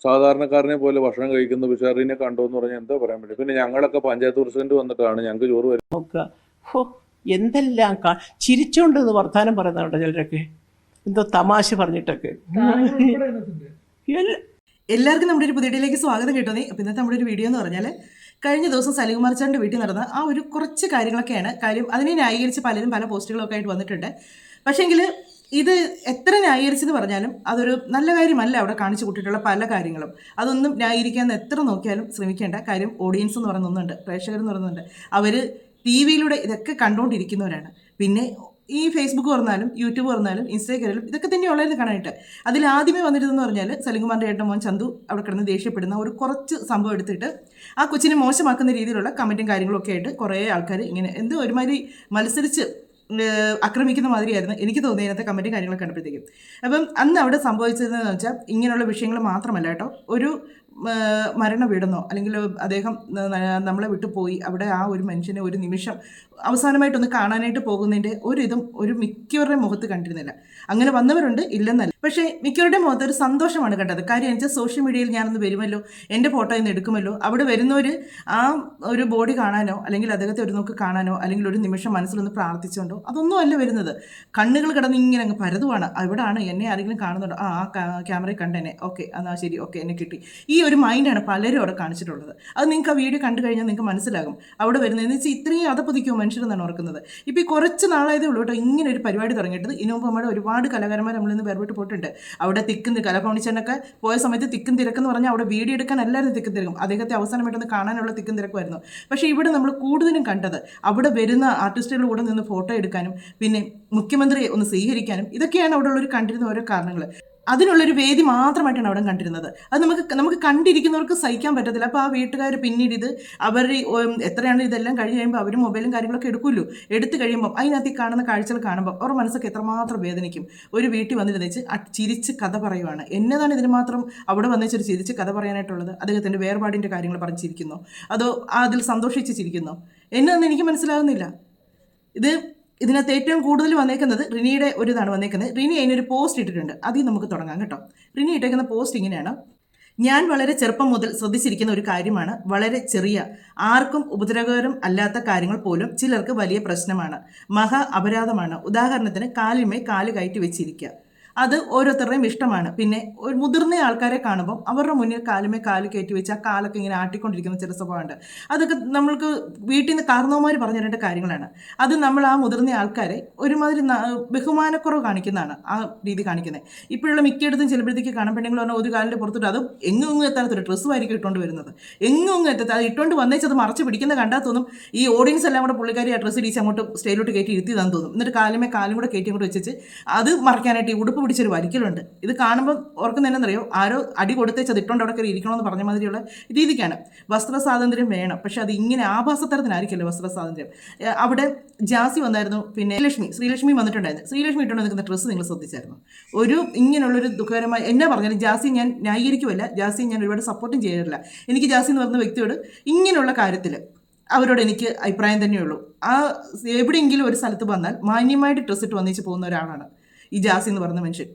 സാധാരണക്കാരനെ പോലെ ഭക്ഷണം കഴിക്കുന്ന ബിഷാറിനെ കണ്ടു എന്ന് പറഞ്ഞാൽ എന്താ പറയാൻ പറ്റും. പിന്നെ ഞങ്ങളൊക്കെ പഞ്ചായത്ത് പ്രസിഡന്റ് വന്നിട്ടാണ് ഞങ്ങൾക്ക് ചോറ് വരുന്നത്. നോക്കുക, ഹോ എന്തെല്ലാം ചിരിച്ചോണ്ട് വർത്താനം പറയുന്നുണ്ട് ചിലരൊക്കെ, എന്തോ തമാശ പറഞ്ഞിട്ടൊക്കെ. എല്ലാവർക്കും നമ്മുടെ ഒരു പുതിയ വീഡിയോയിലേക്ക് സ്വാഗതം കേട്ടോന്നേ. അപ്പോൾ ഇന്നത്തെ നമ്മുടെ ഒരു വീഡിയോ എന്ന് പറഞ്ഞാൽ കഴിഞ്ഞ ദിവസം സലികുമാർ ചാറിൻ്റെ വീട്ടിൽ നടന്ന ആ ഒരു കുറച്ച് കാര്യങ്ങളൊക്കെയാണ്. കാര്യം അതിനെ ന്യായീകരിച്ച് പലരും പല പോസ്റ്റുകളൊക്കെ ആയിട്ട് വന്നിട്ടുണ്ട്. പക്ഷേങ്കിൽ ഇത് എത്ര ന്യായീകരിച്ചെന്ന് പറഞ്ഞാലും അതൊരു നല്ല കാര്യമല്ല. അവിടെ കാണിച്ചു കൂട്ടിയിട്ടുള്ള പല കാര്യങ്ങളും അതൊന്നും ന്യായീകരിക്കാൻ എത്ര നോക്കിയാലും ശ്രമിക്കേണ്ട കാര്യം. ഓഡിയൻസ് എന്ന് പറയുന്നുണ്ട്, പ്രേക്ഷകർ എന്ന് പറയുന്നുണ്ട്. അവർ ടി വിയിലൂടെ ഇതൊക്കെ കണ്ടുകൊണ്ടിരിക്കുന്നവരാണ്. പിന്നെ ഈ ഫേസ്ബുക്ക് തുറന്നാലും യൂട്യൂബ് തുറന്നാലും ഇൻസ്റ്റാഗ്രാമിലും ഇതൊക്കെ തന്നെ ഉള്ളതെന്ന് കാണാനായിട്ട്. അതിൽ ആദ്യമേ വന്നിരുന്നെന്ന് പറഞ്ഞാൽ സലികുമാറിൻ്റെ ഏട്ടൻ മോൻ ചന്തു അവിടെ കിടന്ന് ദേഷ്യപ്പെടുന്ന ഒരു കുറച്ച് സംഭവം എടുത്തിട്ട് ആ കൊച്ചിനെ മോശമാക്കുന്ന രീതിയിലുള്ള കമൻറ്റും കാര്യങ്ങളൊക്കെ ആയിട്ട് കുറേ ആൾക്കാർ ഇങ്ങനെ എന്തോ ഒരുമാതിരി മത്സരിച്ച് ആക്രമിക്കുന്ന മാതിരിയായിരുന്നു എനിക്ക് തോന്നിയത് അതിനകത്തെ കമൻറ്റും കാര്യങ്ങളൊക്കെ കണ്ടപ്പോഴത്തേക്കും. അപ്പം അന്ന് അവിടെ സംഭവിച്ചതെന്ന് വെച്ചാൽ ഇങ്ങനെയുള്ള വിഷയങ്ങൾ മാത്രമല്ല കേട്ടോ, ഒരു മരണ വീടെന്നോ അല്ലെങ്കിൽ അദ്ദേഹം നമ്മളെ വിട്ടു പോയി അവിടെ ആ ഒരു മനുഷ്യനെ ഒരു നിമിഷം അവസാനമായിട്ടൊന്ന് കാണാനായിട്ട് പോകുന്നതിൻ്റെ ഒരിതും ഒരു മിക്കവരുടെ മുഖത്ത് കണ്ടിരുന്നില്ല. അങ്ങനെ വന്നവരുണ്ട്, ഇല്ലെന്നല്ല. പക്ഷേ മിക്കവരുടെ മുഖത്ത് ഒരു സന്തോഷമാണ് കണ്ടത്. കാര്യം എന്ന് വെച്ചാൽ സോഷ്യൽ മീഡിയയിൽ ഞാനൊന്ന് വരുമല്ലോ, എൻ്റെ ഫോട്ടോ ഇന്ന് എടുക്കുമല്ലോ, അവിടെ വരുന്നവർ ആ ഒരു ബോഡി കാണാനോ അല്ലെങ്കിൽ അദ്ദേഹത്തെ ഒരു നോക്ക് കാണാനോ അല്ലെങ്കിൽ ഒരു നിമിഷം മനസ്സിലൊന്ന് പ്രാർത്ഥിച്ചുകൊണ്ടോ അതൊന്നും അല്ല വരുന്നത്. കണ്ണുകൾ കിടന്ന് ഇങ്ങനെ അങ്ങ് പരതുവാണ്. അവിടെയാണ് എന്നെ ആരെങ്കിലും കാണുന്നുണ്ടോ, ആ ക്യാമറയിൽ കണ്ടെന്നെ, ഓക്കെ എന്നാൽ ശരി, ഓക്കെ എന്നെ കിട്ടി. ഈ ഒരു മൈൻഡാണ് പലരും അവിടെ കാണിച്ചിട്ടുള്ളത്. അത് നിങ്ങൾക്ക് ആ വീഡിയോ കണ്ടു കഴിഞ്ഞാൽ നിങ്ങൾക്ക് മനസ്സിലാകും അവിടെ വരുന്നതെന്ന് വെച്ചാൽ ഇത്രയും അതപ്പതിക്കുമോ മനുഷ്യരെന്നാണ് ഓർക്കുന്നത്. ഇപ്പോൾ ഈ കുറച്ച് നാളായതേ ഉള്ളൂ കേട്ടോ ഇങ്ങനെ ഒരു പരിപാടി തുടങ്ങിയിട്ടത്. ഇതിനു മുമ്പ് നമ്മുടെ ഒരുപാട് കലാകാരന്മാർ നമ്മളിന്ന് വേർപെട്ട് പോയിട്ടുണ്ട്. അവിടെ തിക്കും കലാഭവണിച്ചനൊക്കെ പോയ സമയത്ത് തിക്കും തിരക്കെന്ന് പറഞ്ഞാൽ അവിടെ വീഡിയോ എടുക്കാൻ എല്ലാവരും തിക്കും തിരക്കും, അദ്ദേഹത്തെ അവസാനമായിട്ടൊന്ന് കാണാനുള്ള തിക്കും തിരക്കുമായിരുന്നു. പക്ഷേ ഇവിടെ നമ്മൾ കൂടുതലും കണ്ടത് അവിടെ വരുന്ന ആർട്ടിസ്റ്റുകളുടെ കൂടെ നിന്ന് ഫോട്ടോ എടുക്കാനും പിന്നെ മുഖ്യമന്ത്രിയെ ഒന്ന് സ്വീകരിക്കാനും ഇതൊക്കെയാണ് അവിടെ ഉള്ളൊരു കണ്ടിരുന്ന ഓരോ കാരണങ്ങൾ. അതിനുള്ളൊരു വേദി മാത്രമായിട്ടാണ് അവിടെ കണ്ടിരുന്നത്. അത് നമുക്ക് കണ്ടിരിക്കുന്നവർക്ക് സഹിക്കാൻ പറ്റത്തില്ല. അപ്പോൾ ആ വീട്ടുകാർ പിന്നീട് ഇത് അവർ എത്രയാണ് ഇതെല്ലാം കഴിഞ്ഞ് കഴിയുമ്പോൾ അവർ മൊബൈലും കാര്യങ്ങളൊക്കെ എടുക്കുമല്ലോ, എടുത്തു കഴിയുമ്പോൾ അതിനകത്ത് ഈ കാണുന്ന കാഴ്ചകൾ കാണുമ്പോൾ അവരുടെ മനസ്സൊക്കെ എത്രമാത്രം വേദനിക്കും. ഒരു വീട്ടിൽ വന്നിരുന്നേച്ച് ചിരിച്ച് കഥ പറയുവാണ്. എന്നതാണ് ഇതിന് മാത്രം അവിടെ വന്നേച്ചൊരു ചിരിച്ച് കഥ പറയാനായിട്ടുള്ളത്? അദ്ദേഹത്തിൻ്റെ വേർപാടിൻ്റെ കാര്യങ്ങൾ പറഞ്ഞിരിക്കുന്നോ അതോ അതിൽ സന്തോഷിച്ച് ചിരിക്കുന്നോ എന്നൊന്നും എനിക്ക് മനസ്സിലാകുന്നില്ല. ഇതിനകത്ത് ഏറ്റവും കൂടുതൽ വന്നേക്കുന്നത് റിനിയുടെ ഒരു ഇതാണ് വന്നേക്കുന്നത്. റിനി അതിനൊരു പോസ്റ്റ് ഇട്ടിട്ടുണ്ട്, അതിൽ നമുക്ക് തുടങ്ങാം കേട്ടോ. റിനി ഇട്ടേക്കുന്ന പോസ്റ്റ് ഇങ്ങനെയാണ്: ഞാൻ വളരെ ചെറുപ്പം മുതൽ ശ്രദ്ധിച്ചിരിക്കുന്ന ഒരു കാര്യമാണ്, വളരെ ചെറിയ ആർക്കും ഉപദ്രവകരം അല്ലാത്ത കാര്യങ്ങൾ പോലും ചിലർക്ക് വലിയ പ്രശ്നമാണ്, മഹാ അപരാധമാണ്. ഉദാഹരണത്തിന് കാലിന്മേൽ കാല് കയറ്റി വെച്ചിരിക്കുക, അത് ഓരോരുത്തരുടെയും ഇഷ്ടമാണ്. പിന്നെ ഒരു മുതിർന്ന ആൾക്കാരെ കാണുമ്പോൾ അവരുടെ മുന്നിൽ കാലുമേ കാല് കയറ്റി വെച്ച് ആ കാലൊക്കെ ഇങ്ങനെ ആട്ടിക്കൊണ്ടിരിക്കുന്ന ചില സ്വഭാവമുണ്ട്. അതൊക്കെ നമ്മൾക്ക് വീട്ടിൽ നിന്ന് കാരണവന്മാർ പറഞ്ഞു തരേണ്ട കാര്യങ്ങളാണ്. അത് നമ്മൾ ആ മുതിർന്ന ആൾക്കാരെ ഒരുമാതിരി ബഹുമാനക്കുറവ് കാണിക്കുന്നതാണ് ആ രീതി കാണിക്കുന്നത്. ഇപ്പോഴുള്ള മിക്കയിടത്തും ചിലപ്പോഴത്തേക്ക് കാണാൻ പെണ്ണുങ്ങൾ പറഞ്ഞാൽ ഒരു കാലിൻ്റെ പുറത്തിട്ട് അതും എങ്ങും എത്താത്തൊരു ഡ്രസ്സുമായിരിക്കും ഇട്ടുകൊണ്ട് വരുന്നത്. എങ്ങും എത്താത്ത അത് ഇട്ടുകൊണ്ട് വന്നേച്ചത് മറച്ച് പിടിക്കുന്ന കണ്ടാൽ തോന്നും ഈ ഓഡിയൻസ് എല്ലാം കൂടെ പുള്ളിക്കാരി ആ ഡ്രസ്സ് ഇടിച്ച് അങ്ങോട്ട് സ്റ്റൈലോട്ട് കയറ്റി ഇരുത്തിയതാന്ന് തോന്നും. എന്നിട്ട് കാലുമേ കാലും കൂടെ കയറ്റി അങ്ങോട്ട് വെച്ചിട്ട് അത് മറയ്ക്കാനായിട്ട് ഈ ഉടുപ്പ് പിടിച്ചൊരു വലിക്കലുണ്ട്. ഇത് കാണുമ്പോൾ ഓർക്കുന്ന എന്നറിയോ, ആരോ അടി കൊടുത്തേച്ചത് ഇട്ടുകൊണ്ട് അവിടെ കയറി ഇരിക്കണമെന്ന് പറഞ്ഞ മാതിരിയുള്ള രീതിക്കാണ്. വസ്ത്ര സ്വാതന്ത്ര്യം വേണം, പക്ഷെ അത് ഇങ്ങനെ ആഭാസത്തരത്തിനായിരിക്കുമല്ലോ വസ്ത്ര സ്വാതന്ത്ര്യം. അവിടെ ജാസി വന്നായിരുന്നു, പിന്നെ ശ്രീലക്ഷ്മി വന്നിട്ടുണ്ടായിരുന്നു. ശ്രീലക്ഷ്മി ഇട്ടുകൊണ്ട് നിൽക്കുന്ന ഡ്രസ്സ് നിങ്ങൾ ശ്രദ്ധിച്ചായിരുന്നു? ഒരു ഇങ്ങനെയുള്ളൊരു ദുഃഖകരമായ എന്നാ പറഞ്ഞാലും ജാസി ഞാൻ ന്യായീകരിക്കുമല്ല, ജാസി ഞാൻ ഒരുപാട് സപ്പോർട്ടും ചെയ്യാറില്ല. എനിക്ക് ജാസി എന്ന് പറഞ്ഞ വ്യക്തിയോട് ഇങ്ങനെയുള്ള കാര്യത്തിൽ അവരോട് എനിക്ക് അഭിപ്രായം തന്നെയുള്ളൂ. ആ എവിടെയെങ്കിലും ഒരു സ്ഥലത്ത് വന്നാൽ മാന്യമായിട്ട് ഡ്രസ്സ് ഇട്ട് വന്നിച്ച് പോകുന്ന ഒരാളാണ് ഈ ജാസി എന്ന് പറയുന്ന മനുഷ്യൻ.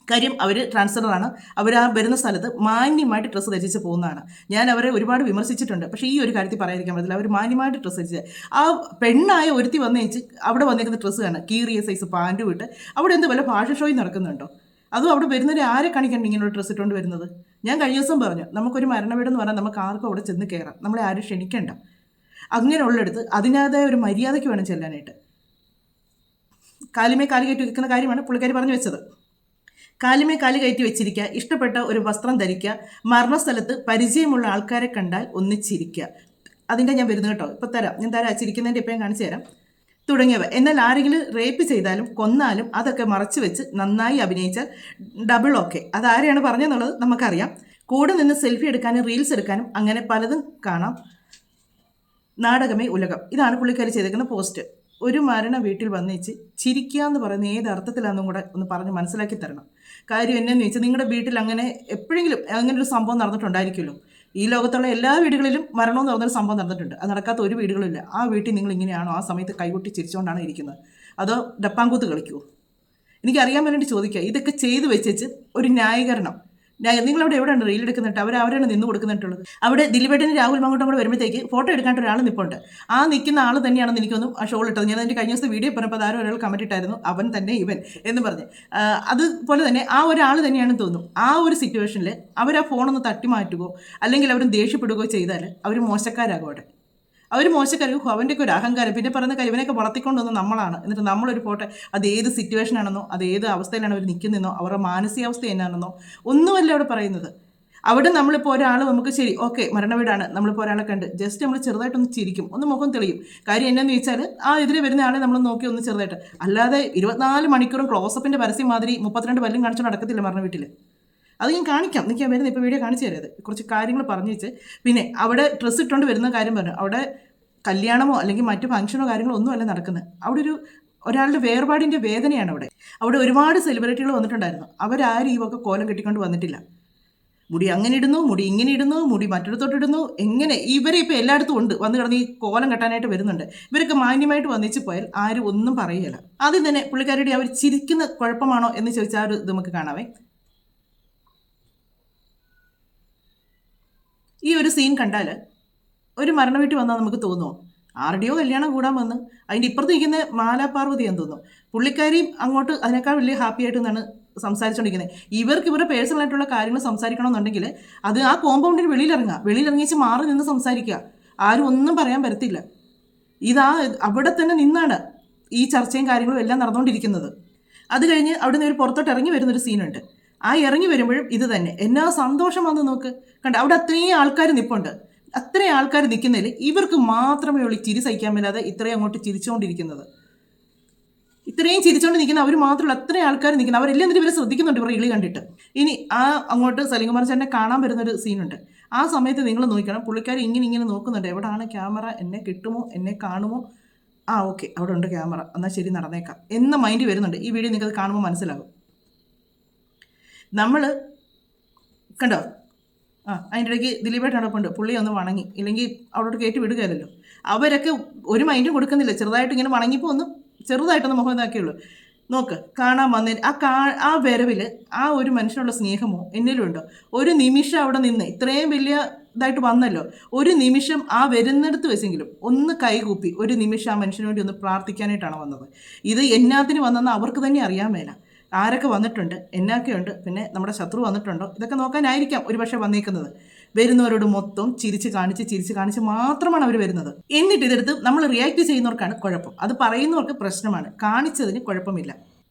കാര്യം അവർ ട്രാൻസ്ജെൻഡറാണ്, അവർ ആ വരുന്ന സ്ഥലത്ത് മാന്യമായിട്ട് ഡ്രസ്സ് ധരിച്ച് പോകുന്നതാണ്. ഞാൻ അവരെ ഒരുപാട് വിമർശിച്ചിട്ടുണ്ട്, പക്ഷേ ഈ ഒരു കാര്യത്തിൽ പറയാതിരിക്കാൻ പറ്റില്ല. അവർ മാന്യമായിട്ട് ഡ്രസ്സ് ധരിച്ച് ആ പെണ്ണായ ഒരുത്തി വന്നേച്ച് അവിടെ വന്നേക്കുന്ന ഡ്രസ്സ് കാണാൻ കീറിയ സൈസ് പാൻറ് വിട്ട് അവിടെ എന്ത് വല്ല ഫാഷൻ ഷോയിൽ നടക്കുന്നുണ്ടോ? അതും അവിടെ വരുന്നവരെ ആരെ കാണിക്കാണ്ട് ഇങ്ങനെയുള്ള ഡ്രസ്സ് ഇട്ടുകൊണ്ട് വരുന്നത്? ഞാൻ കഴിഞ്ഞ ദിവസം പറഞ്ഞു, നമുക്കൊരു മരണവീടെന്ന് പറഞ്ഞാൽ നമുക്ക് ആർക്കും അവിടെ ചെന്ന് കയറാം, നമ്മളെ ആരും ക്ഷണിക്കണ്ട. അങ്ങനെയുള്ളിടത്ത് അതിനകത്തായ ഒരു മര്യാദയ്ക്ക് വേണം ചെല്ലാനായിട്ട്. കാലിമേ കാല് കയറ്റി വെക്കുന്ന കാര്യമാണ് പുള്ളിക്കാരി പറഞ്ഞു വെച്ചത്. കാലിമേ കാല് കയറ്റി വെച്ചിരിക്കുക, ഇഷ്ടപ്പെട്ട ഒരു വസ്ത്രം ധരിക്കുക, മരണസ്ഥലത്ത് പരിചയമുള്ള ആൾക്കാരെ കണ്ടാൽ ഒന്നിച്ചിരിക്കുക. അതിൻ്റെ ഞാൻ വരുന്നു കേട്ടോ, ഇപ്പം ഞാൻ തരാം, ചിരിക്കുന്നതിൻ്റെ ഇപ്പം ഞാൻ കാണിച്ചു തരാം തുടങ്ങിയവ. എന്നാൽ ആരെങ്കിലും റേപ്പ് ചെയ്താലും കൊന്നാലും അതൊക്കെ മറച്ചു വെച്ച് നന്നായി അഭിനയിച്ചാൽ ഡബിൾ ഓക്കെ. അതാരെയാണ് പറഞ്ഞതെന്നുള്ളത് നമുക്കറിയാം. കൂടെ നിന്ന് സെൽഫി എടുക്കാനും റീൽസ് എടുക്കാനും അങ്ങനെ പലതും കാണാം. നാടകമേ ഉലകം. ഇതാണ് പുള്ളിക്കാരി ചെയ്തേക്കുന്ന പോസ്റ്റ്. ഒരു മരണ വീട്ടിൽ വന്നേച്ച് ചിരിക്കുക എന്ന് പറയുന്നത് ഏത് അർത്ഥത്തിലാണെന്നും കൂടെ ഒന്ന് പറഞ്ഞ് മനസ്സിലാക്കി തരണം. കാര്യം എന്നു വെച്ചാൽ നിങ്ങളുടെ വീട്ടിൽ അങ്ങനെ എപ്പോഴെങ്കിലും അങ്ങനെ ഒരു സംഭവം നടന്നിട്ടുണ്ടായിരിക്കുമല്ലോ. ഈ ലോകത്തുള്ള എല്ലാ വീടുകളിലും മരണമെന്ന് പറഞ്ഞൊരു സംഭവം നടന്നിട്ടുണ്ട്. അത് നടക്കാത്ത ഒരു വീടുകളില്ല. ആ വീട്ടിൽ നിങ്ങൾ ഇങ്ങനെയാണോ ആ സമയത്ത് കൈകൊട്ടി ചിരിച്ചുകൊണ്ടാണ് ഇരിക്കുന്നത്, അതോ ഡപ്പാങ്കൂത്ത് കളിക്കുമോ? എനിക്കറിയാൻ വേണ്ടി ചോദിക്കുക. ഇതൊക്കെ ചെയ്തു വെച്ചേച്ച് ഒരു ന്യായീകരണം നിങ്ങളവിടെ എവിടെയാണ് റീൽ എടുക്കുന്നിട്ട് അവരാണ് നിന്ന് കൊടുക്കുന്നിട്ടുള്ളത്. അവിടെ ദിലീപേട്ടനും രാഹുൽ മാങ്കൂട്ടും കൂടെ വരുമ്പോഴത്തേക്ക് ഫോട്ടോ എടുക്കാണ്ട് ഒരാൾ നിൽപ്പുണ്ട്. ആ നിൽക്കുന്ന ആൾ തന്നെയാണെന്ന് എനിക്കൊന്നും ആ ഷോൾ ഇട്ടത്. ഞാൻ അതിൻ്റെ കഴിഞ്ഞ ദിവസത്തെ വീഡിയോ പറഞ്ഞപ്പോൾ അതാരും ഒരാൾ കമൻറ്റ് ഇട്ടായിരുന്നു, അവൻ തന്നെ ഇവൻ എന്ന് പറഞ്ഞ്. അതുപോലെ തന്നെ ആ ഒരാൾ തന്നെയാണെന്ന് തോന്നുന്നു. ആ ഒരു സിറ്റുവേഷനിൽ അവർ ആ ഫോണൊന്ന് തട്ടി മാറ്റുകയോ അല്ലെങ്കിൽ അവർ ദേഷ്യപ്പെടുകയോ ചെയ്താൽ അവർ മോശക്കാരാകും. അവർ മോശക്കാരും അവൻ്റെയൊക്കെ ഒരു അഹങ്കാരം. പിന്നെ പറയുന്ന ഇവനെയൊക്കെ വളർത്തിക്കൊണ്ടുവന്ന് നമ്മളാണ്. എന്നിട്ട് നമ്മളൊരു ഫോട്ടോ അത് ഏത് സിറ്റുവേഷൻ ആണെന്നോ അത് ഏത് അവസ്ഥയിലാണ് അവർ നിൽക്കുന്നതെന്നോ അവരുടെ മാനസികാവസ്ഥ എന്നാണെന്നോ ഒന്നുമല്ല അവിടെ പറയുന്നത്. അവിടെ നമ്മളിപ്പോൾ ഒരാൾ നമുക്ക് ശരി ഓക്കെ മരണവീടാണ്, നമ്മളിപ്പോൾ ഒരാളെ കണ്ട് ജസ്റ്റ് നമ്മൾ ചെറുതായിട്ടൊന്ന് ചിരിക്കും, ഒന്ന് മുഖം തെളിയും. കാര്യം എന്നാന്ന് ചോദിച്ചാൽ ആ എതിരെ വരുന്ന ആളെ നമ്മൾ നോക്കി ഒന്ന് ചെറുതായിട്ട്, അല്ലാതെ 24 മണിക്കൂറും ക്ലോസപ്പിൻ്റെ പരസ്യം മാതിരി 32 പല്ലും കാണിച്ചു നടക്കത്തില്ല മരണ വീട്ടിൽ. അത് ഞാൻ കാണിക്കാം, നിൽക്കാൻ വരുന്നത് ഇപ്പോൾ വീഡിയോ കാണിച്ചു തരാം. അത് കുറച്ച് കാര്യങ്ങൾ പറഞ്ഞു വെച്ച് പിന്നെ അവിടെ ഡ്രസ്സ് ഇട്ടുകൊണ്ട് വരുന്ന കാര്യം പറഞ്ഞു. അവിടെ കല്യാണമോ അല്ലെങ്കിൽ മറ്റു ഫംഗ്ഷനോ കാര്യങ്ങളോ ഒന്നുമല്ല നടക്കുന്നത്. അവിടെ ഒരാളുടെ വേർപാടിൻ്റെ വേദനയാണ്. അവിടെ ഒരുപാട് സെലിബ്രിറ്റികൾ വന്നിട്ടുണ്ടായിരുന്നു. അവരാരും ഈ വക കോലം കെട്ടിക്കൊണ്ട് വന്നിട്ടില്ല. മുടി അങ്ങനെ ഇടുന്നു, മുടി ഇങ്ങനെ ഇടുന്നു, മുടി മറ്റൊരിടത്തോട്ടിടുന്നു, എങ്ങനെ ഇവരെ ഇപ്പോൾ എല്ലായിടത്തും ഉണ്ട് വന്ന് കിടന്ന് ഈ കോലം കെട്ടാനായിട്ട് വരുന്നുണ്ട്. ഇവരൊക്കെ മാന്യമായിട്ട് വന്നിച്ച് പോയാൽ ആരും ഒന്നും പറയുകയില്ല. ആദ്യം തന്നെ പുള്ളിക്കാരുടെ അവർ ചിരിക്കുന്ന കുഴപ്പമാണോ എന്ന് ചോദിച്ചാൽ ആ ഒരു ഇത് നമുക്ക് കാണാവേ. ഈ ഒരു സീൻ കണ്ടാൽ ഒരു മരണ വീട്ടിൽ വന്നാൽ നമുക്ക് തോന്നുമോ ആരുടെയോ കല്യാണം കൂടാൻ വന്ന് അതിൻ്റെ ഇപ്പുറത്ത് നിൽക്കുന്ന മാലാപാർവതി എന്ന് തോന്നും. പുള്ളിക്കാരിയും അങ്ങോട്ട് അതിനേക്കാൾ വലിയ ഹാപ്പി ആയിട്ട് നിന്നാണ് സംസാരിച്ചുകൊണ്ടിരിക്കുന്നത്. ഇവർക്ക് ഇവരുടെ പേഴ്സണൽ ആയിട്ടുള്ള കാര്യങ്ങൾ സംസാരിക്കണമെന്നുണ്ടെങ്കിൽ അത് ആ കോമ്പൗണ്ടിന് വെളിയിലിറങ്ങിച്ച് മാറി നിന്ന് സംസാരിക്കുക. ആരും ഒന്നും പറയാൻ പറ്റത്തില്ല. അവിടെ തന്നെ നിന്നാണ് ഈ ചർച്ചയും കാര്യങ്ങളും എല്ലാം നടന്നുകൊണ്ടിരിക്കുന്നത്. അത് കഴിഞ്ഞ് അവിടെ നിന്ന് ഒരു പുറത്തോട്ട് ഇറങ്ങി വരുന്നൊരു സീനുണ്ട്. ആ ഇറങ്ങി വരുമ്പോഴും ഇത് തന്നെ എന്നാ സന്തോഷം വന്ന് നോക്ക് കണ്ട. അവിടെ അത്രയും ആൾക്കാർ നിൽപ്പുണ്ട്. അത്രയും ആൾക്കാർ നിൽക്കുന്നതിൽ ഇവർക്ക് മാത്രമേ ഉള്ളൂ ചിരി സഹിക്കാൻ മേലാതെ ഇത്രയും അങ്ങോട്ട് ചിരിച്ചുകൊണ്ടിരിക്കുന്നത്. ഇത്രയും ചിരിച്ചുകൊണ്ട് നിൽക്കുന്ന അവർ മാത്രമല്ല അത്രയും ആൾക്കാർ നിൽക്കുന്നത്. അവരെല്ലാം എന്നിട്ട് ഇവരെ ശ്രദ്ധിക്കുന്നുണ്ട് ഇവർ ഇളി കണ്ടിട്ട്. ഇനി ആ അങ്ങോട്ട് സലിംകുമാർ ചേട്ടനെ കാണാൻ വരുന്നൊരു സീനുണ്ട്. ആ സമയത്ത് നിങ്ങൾ നോക്കണം, പുള്ളിക്കാർ ഇങ്ങനെ നോക്കുന്നുണ്ട്. എവിടെയാണ് ക്യാമറ, എന്നെ കിട്ടുമോ, എന്നെ കാണുമോ, ഓക്കെ അവിടെ ഉണ്ട് ക്യാമറ, എന്നാൽ ശരി നടന്നേക്കാം എന്ന മൈൻഡ് വരുന്നുണ്ട്. ഈ വീഡിയോ നിങ്ങൾക്കത് കാണുമ്പോൾ മനസ്സിലാകും. നമ്മൾ കണ്ടോ അതിൻ്റെ ഇടയ്ക്ക് ദിലീപേട്ടനോടൊപ്പമുണ്ട്. പുള്ളി ഒന്ന് വണങ്ങി, ഇല്ലെങ്കിൽ അവിടോട്ട് കയറ്റി വിടുകയല്ലോ. അവരൊക്കെ ഒരു മൈൻഡും കൊടുക്കുന്നില്ല. ചെറുതായിട്ട് ഇങ്ങനെ വണങ്ങിപ്പോൾ ഒന്ന് ചെറുതായിട്ടൊന്ന് മുഖം ഇതാക്കിയുള്ളൂ. നോക്ക് കാണാൻ വന്നതിന് ആ വരവിൽ ആ ഒരു മനുഷ്യനുള്ള സ്നേഹമോ എന്നിലും ഉണ്ടോ? ഒരു നിമിഷം അവിടെ നിന്ന് ഇത്രയും വലിയ ഇതായിട്ട് വന്നല്ലോ, ഒരു നിമിഷം ആ വരുന്നിടത്ത് വെച്ചെങ്കിലും ഒന്ന് കൈകൂപ്പി ഒരു നിമിഷം ആ മനുഷ്യന് വേണ്ടി ഒന്ന് പ്രാർത്ഥിക്കാനായിട്ടാണ് വന്നത്. ഇത് എന്നാത്തിന് വന്നെന്ന് അവർക്ക് തന്നെ അറിയാൻ മേല. ആരൊക്കെ വന്നിട്ടുണ്ട്, എന്നൊക്കെയുണ്ട്, പിന്നെ നമ്മുടെ ശത്രു വന്നിട്ടുണ്ടോ, ഇതൊക്കെ നോക്കാനായിരിക്കാം ഒരുപക്ഷെ വന്നേക്കുന്നത്. വരുന്നവരോട് മൊത്തം ചിരിച്ച് കാണിച്ച് മാത്രമാണ് അവർ വരുന്നത്. എന്നിട്ട് ഇതെടുത്ത് നമ്മൾ റിയാക്ട് ചെയ്യുന്നവർക്കാണ് കുഴപ്പം. അത് പറയുന്നവർക്ക് പ്രശ്നമാണ്, കാണിച്ചതിന് കുഴപ്പമില്ല.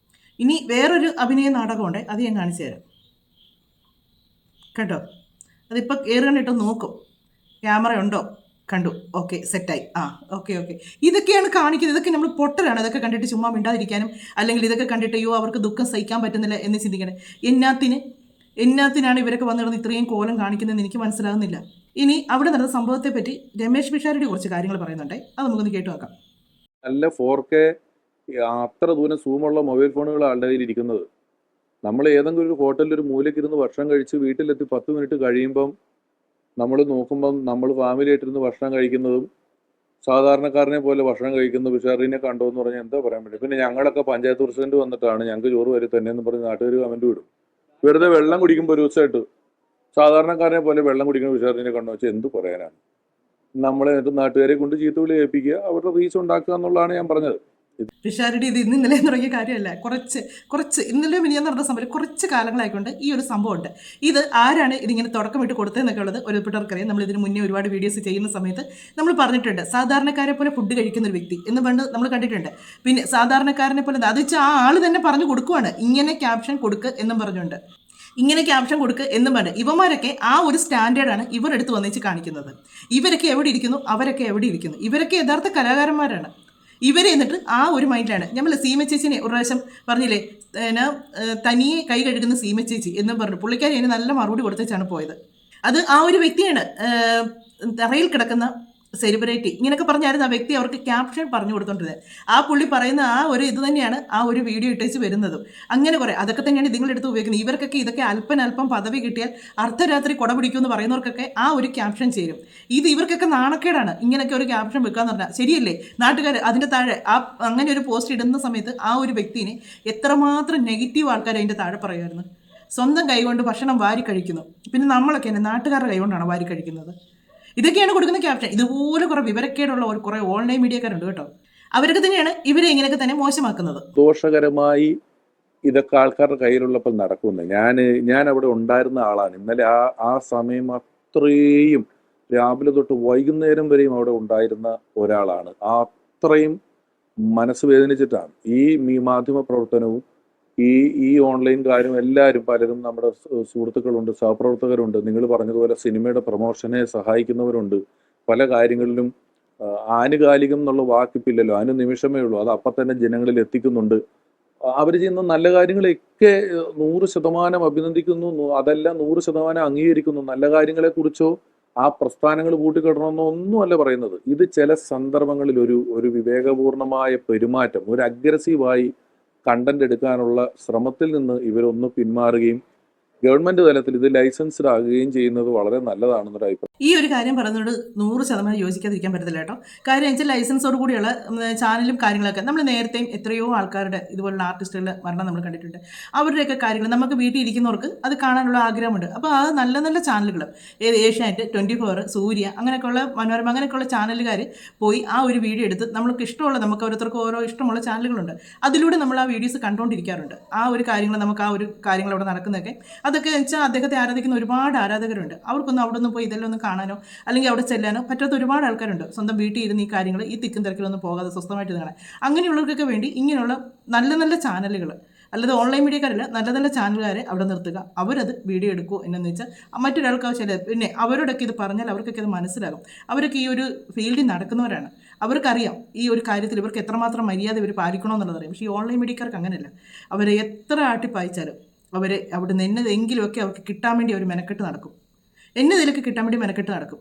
ഇനി വേറൊരു അഭിനയ നാടകമുണ്ട്, അത് ഞാൻ കാണിച്ചു തരാം കേട്ടോ. അതിപ്പോൾ കയറുകണ്ടിട്ട് നോക്കും ക്യാമറ ഉണ്ടോ, കണ്ടു, ഓക്കെ സെറ്റായി, ഓക്കെ ഇതൊക്കെയാണ് കാണിക്കുന്നത്. ഇതൊക്കെ നമ്മൾ പൊട്ടലാണ്. ഇതൊക്കെ കണ്ടിട്ട് ചുമ്മാ മിണ്ടാതിരിക്കാനും അല്ലെങ്കിൽ ഇതൊക്കെ കണ്ടിട്ട് അയ്യോ അവർക്ക് ദുഃഖം സഹിക്കാൻ പറ്റുന്നില്ല എന്ന് ചിന്തിക്കണേ. എന്നാത്തിനാണ് ഇവരൊക്കെ വന്നിരുന്ന് ഇത്രയും കോലം കാണിക്കുന്നതെന്ന് എനിക്ക് മനസ്സിലാകുന്നില്ല. ഇനി അവിടെ നടന്ന സംഭവത്തെ പറ്റി രമേശ് പിഷാരടി കുറച്ച് കാര്യങ്ങൾ പറയുന്നുണ്ട്, അത് നമുക്കൊന്ന് കേട്ടു നോക്കാം. നല്ല 4K അത്ര ദൂരം സൂമുള്ള മൊബൈൽ ഫോണുകൾ ആളുടെ കയ്യിൽ ഇരിക്കുന്നത്. നമ്മൾ ഏതെങ്കിലും ഒരു ഹോട്ടലിൽ ഒരു മൂലയ്ക്കിരുന്ന് ഭക്ഷണം കഴിച്ച് വീട്ടിലെത്തി 10 മിനിറ്റ് കഴിയുമ്പം നമ്മൾ നോക്കുമ്പം നമ്മൾ ഫാമിലി ആയിട്ടിരുന്ന് ഭക്ഷണം കഴിക്കുന്നതും സാധാരണക്കാരനെ പോലെ ഭക്ഷണം കഴിക്കുന്ന പിഷാറിനെ കണ്ടോ എന്ന് പറഞ്ഞാൽ എന്താ പറയാൻ പറ്റും. പിന്നെ ഞങ്ങളൊക്കെ പഞ്ചായത്ത് പ്രസിഡന്റ് വന്നിട്ടാണ് ഞങ്ങൾക്ക് ചോറ് വരെ തന്നെ എന്ന് പറഞ്ഞ് നാട്ടുകാർ കമന്റ് വിടും. വെറുതെ വെള്ളം കുടിക്കുമ്പോൾ ഒരു ദിവസമായിട്ട് സാധാരണക്കാരനെ പോലെ വെള്ളം കുടിക്കുന്ന പിഷാറിനെ കണ്ടു വെച്ചാൽ എന്ത് പറയാനാണ്. നമ്മളെ എന്നിട്ട് നാട്ടുകാരെ കൊണ്ട് ചീത്ത വിളി ഏൽപ്പിക്കുക, അവരുടെ റീച്ച് ഉണ്ടാക്കുക എന്നുള്ളതാണ് ഞാൻ പറഞ്ഞത്. പിഷാരടി ഇത് ഇന്നലെ തുടങ്ങിയ കാര്യമല്ല, കുറച്ച് ഇന്നലെ മിനിയെന്ന് പറഞ്ഞ സംഭവം കുറച്ച് കാലങ്ങളായിക്കൊണ്ട് ഈ ഒരു സംഭവം ഉണ്ട്. ഇത് ആരാണ് ഇതിങ്ങനെ തുടക്കമിട്ട് കൊടുത്തതെന്നൊക്കെ ഉള്ളത് ഓരോരുത്തർക്കറിയാം. നമ്മൾ ഇതിന് മുന്നേ ഒരുപാട് വീഡിയോസ് ചെയ്യുന്ന സമയത്ത് നമ്മൾ പറഞ്ഞിട്ടുണ്ട്, സാധാരണക്കാരെ പോലെ ഫുഡ് കഴിക്കുന്ന ഒരു വ്യക്തി എന്ന് പണ്ട് നമ്മൾ കണ്ടിട്ടുണ്ട്. പിന്നെ സാധാരണക്കാരനെ പോലെ അത് വെച്ചാൽ ആ ആൾ തന്നെ പറഞ്ഞു കൊടുക്കുവാണ്, ഇങ്ങനെ ക്യാപ്ഷൻ കൊടുക്ക് എന്നും പറഞ്ഞുകൊണ്ട്, ഇങ്ങനെ ക്യാപ്ഷൻ കൊടുക്ക് എന്നും പറഞ്ഞ്. ഇവന്മാരൊക്കെ ആ ഒരു സ്റ്റാൻഡേർഡാണ് ഇവർ എടുത്ത് വന്നിച്ച് കാണിക്കുന്നത്. ഇവരൊക്കെ എവിടെ ഇരിക്കുന്നു, അവരൊക്കെ എവിടെ ഇരിക്കുന്നു. ഇവരൊക്കെ യഥാർത്ഥ കലാകാരന്മാരാണ്. ഇവരെ എന്നിട്ട് ആ ഒരു മൈൻഡിലാണ്. നമ്മൾ സീമ ചേച്ചിനെ ഒരു പ്രാവശ്യം പറഞ്ഞില്ലേ, തനിയെ കൈ കഴുകുന്ന സീമ ചേച്ചി എന്നും പറഞ്ഞു. പുള്ളിക്കാരി അതിന് നല്ല മറുപടി കൊടുത്തേച്ചാണ് പോയത്. അത് ആ ഒരു വ്യക്തിയാണ് തറയിൽ കിടക്കുന്ന സെലിബ്രിറ്റി ഇങ്ങനെയൊക്കെ പറഞ്ഞായിരുന്നു ആ വ്യക്തി അവർക്ക് ക്യാപ്ഷൻ പറഞ്ഞു കൊടുത്തോണ്ടിരുന്നത്. ആ പുള്ളി പറയുന്ന ആ ഒരു ഇത് തന്നെയാണ് ആ ഒരു വീഡിയോ ഇട്ടേച്ച് വരുന്നതും. അങ്ങനെ കുറേ അതൊക്കെ തന്നെയാണ് നിങ്ങളെടുത്ത് ഉപയോഗിക്കുന്നത്. ഇവർക്കൊക്കെ ഇതൊക്കെ അല്പം പദവി കിട്ടിയാൽ അർദ്ധരാത്രി കൊട പിടിക്കുമെന്ന് പറയുന്നവർക്കൊക്കെ ആ ഒരു ക്യാപ്ഷൻ ചേരും. ഇത് ഇവർക്കൊക്കെ നാണക്കേടാണ് ഇങ്ങനെയൊക്കെ ഒരു ക്യാപ്ഷൻ വെക്കാന്ന് പറഞ്ഞാൽ. ശരിയല്ലേ നാട്ടുകാർ അതിൻ്റെ താഴെ അങ്ങനെ ഒരു പോസ്റ്റ് ഇടുന്ന സമയത്ത് ആ ഒരു വ്യക്തിനെ എത്രമാത്രം നെഗറ്റീവ് ആൾക്കാർ അതിൻ്റെ താഴെ പറയുമായിരുന്നു. സ്വന്തം കൈകൊണ്ട് ഭക്ഷണം വാരി കഴിക്കുന്നു. പിന്നെ നമ്മളൊക്കെ തന്നെ നാട്ടുകാരുടെ കൈകൊണ്ടാണ് വാരി കഴിക്കുന്നത്. ഇതൊക്കെയാണ് കൊടുക്കുന്ന ക്യാപ്ഷൻ. ഇതുപോലെ കുറേ വിവരക്കേടുള്ള കുറേ ഓൺലൈൻ മീഡിയക്കാരുണ്ട് കേട്ടോ. അവരൊക്കെ തന്നെയാണ് ഇവരെ ഇങ്ങനെയൊക്കെ തന്നെ മോശമാക്കുന്നത്. ദോഷകരമായി ഇതൊക്കെ ആൾക്കാരുടെ കയ്യിലുള്ളപ്പോൾ നടക്കുന്നത്. ഞാൻ അവിടെ ഉണ്ടായിരുന്ന ആളാണ്. ഇന്നലെ ആ സമയം അത്രയും രാവിലെ തൊട്ട് വൈകുന്നേരം വരെയും അവിടെ ഉണ്ടായിരുന്ന ഒരാളാണ്. അത്രയും മനസ്സ് വേദനിച്ചിട്ടാണ് ഈ മാധ്യമ പ്രവർത്തനവും ഈ ഓൺലൈൻ കാര്യം. എല്ലാവരും പലരും നമ്മുടെ സുഹൃത്തുക്കളുണ്ട്, സഹപ്രവർത്തകരുണ്ട്. നിങ്ങൾ പറഞ്ഞതുപോലെ സിനിമയുടെ പ്രൊമോഷനെ സഹായിക്കുന്നവരുണ്ട്. പല കാര്യങ്ങളിലും ആനുകാലികം എന്നുള്ള വാക്കിപ്പില്ലല്ലോ, അനുനിമിഷമേ ഉള്ളൂ. അത് അപ്പം തന്നെ ജനങ്ങളിൽ എത്തിക്കുന്നുണ്ട്. അവർ ചെയ്യുന്ന നല്ല കാര്യങ്ങളെയൊക്കെ 100% അഭിനന്ദിക്കുന്നു. അതെല്ലാം 100% അംഗീകരിക്കുന്നു. നല്ല കാര്യങ്ങളെക്കുറിച്ചോ ആ പ്രസ്ഥാനങ്ങൾ കൂട്ടിക്കെട്ടണമെന്നോ ഒന്നുമല്ല പറയുന്നത്. ഇത് ചില സന്ദർഭങ്ങളിൽ ഒരു വിവേകപൂർണമായ പെരുമാറ്റം, ഒരു അഗ്രസീവായി കണ്ടന്റ് എടുക്കാനുള്ള ശ്രമത്തിൽ നിന്ന് ഇവരൊന്ന് പിന്മാറുകയും ഗവൺമെന്റ് തലത്തിൽ ഇത് ലൈസൻസ്ഡ് ആകുകയും ചെയ്യുന്നത് വളരെ നല്ലതാണെന്നൊരു അഭിപ്രായം. ഈ ഒരു കാര്യം പറയുന്നത് 100% യോജിക്കാതിരിക്കാൻ പറ്റത്തില്ല കേട്ടോ. കാര്യം വെച്ചാൽ ലൈസൻസോട് കൂടിയുള്ള ചാനലും കാര്യങ്ങളൊക്കെ നമ്മൾ നേരത്തെയും എത്രയോ ആൾക്കാരുടെ ഇതുപോലുള്ള ആർട്ടിസ്റ്റുകളുടെ മരണം നമ്മൾ കണ്ടിട്ടുണ്ട്. അവരുടെയൊക്കെ കാര്യങ്ങൾ നമുക്ക് വീട്ടിൽ ഇരിക്കുന്നവർക്ക് അത് കാണാനുള്ള ആഗ്രഹമുണ്ട്. അപ്പോൾ ആ നല്ല നല്ല ചാനലുകൾ, ഏഷ്യാനെറ്റ്, 24, സൂര്യ, അങ്ങനെയൊക്കെയുള്ള മനോരമ, അങ്ങനെയൊക്കെയുള്ള ചാനലുകാർ പോയി ആ ഒരു വീഡിയോ എടുത്ത് നമുക്ക് ഇഷ്ടമുള്ള, നമുക്ക് ഓരോരുത്തർക്കും ഓരോ ഇഷ്ടമുള്ള ചാനലുകളുണ്ട്, അതിലൂടെ നമ്മൾ ആ വീഡിയോസ് കണ്ടുകൊണ്ടിരിക്കാറുണ്ട്. ആ ഒരു കാര്യങ്ങൾ, നമുക്ക് ആ ഒരു കാര്യങ്ങൾ അവിടെ നടക്കുന്നതൊക്കെ, അതൊക്കെ വെച്ചാൽ അദ്ദേഹത്തെ ആരാധിക്കുന്ന ഒരുപാട് ആരാധകരുണ്ട്. അവർക്കൊന്നും അവിടെ നിന്ന് പോയി ഇതെല്ലാം ഒന്ന് കാണാനോ അല്ലെങ്കിൽ അവിടെ ചെല്ലാനോ പറ്റാത്ത ഒരുപാട് ആൾക്കാരുണ്ട്. സ്വന്തം വീട്ടിൽ ഇരുന്ന് ഈ കാര്യങ്ങൾ, ഈ തിക്കും തിരക്കിലൊന്നും പോകാതെ സ്വസ്ഥമായിട്ട് കാണാൻ. അങ്ങനെയുള്ളവർക്കൊക്കെ വേണ്ടി ഇങ്ങനെയുള്ള നല്ല നല്ല ചാനലുകൾ, അല്ലാതെ ഓൺലൈൻ മീഡിയക്കാരല്ല, നല്ല നല്ല ചാനലുകാരെ അവിടെ നിർത്തുക. അവരത് വീഡിയോ എടുക്കുമോ എന്നു വെച്ചാൽ മറ്റൊരാൾക്ക് ആവശ്യമില്ല. പിന്നെ അവരോടൊക്കെ ഇത് പറഞ്ഞാൽ അവർക്കൊക്കെ അത് മനസ്സിലാകും. അവരൊക്കെ ഈ ഒരു ഫീൽഡിൽ നടക്കുന്നവരാണ്. അവർക്കറിയാം ഈ ഒരു കാര്യത്തിൽ ഇവർക്ക് എത്രമാത്രം മര്യാദ ഇവർ പാലിക്കണമെന്നുള്ളതറിയാം. പക്ഷേ ഈ ഓൺലൈൻ മീഡിയക്കാർക്ക് അങ്ങനെയല്ല. അവരെ എത്ര ആട്ടിപ്പായിച്ചാലും അവരെ അവിടെ നിന്ന് എന്നതെങ്കിലുമൊക്കെ അവർക്ക് കിട്ടാൻ വേണ്ടി അവർ മെനക്കെട്ട് നടക്കും. എന്നതിലൊക്കെ കിട്ടാൻ വേണ്ടി മെനക്കെട്ട് നടക്കും.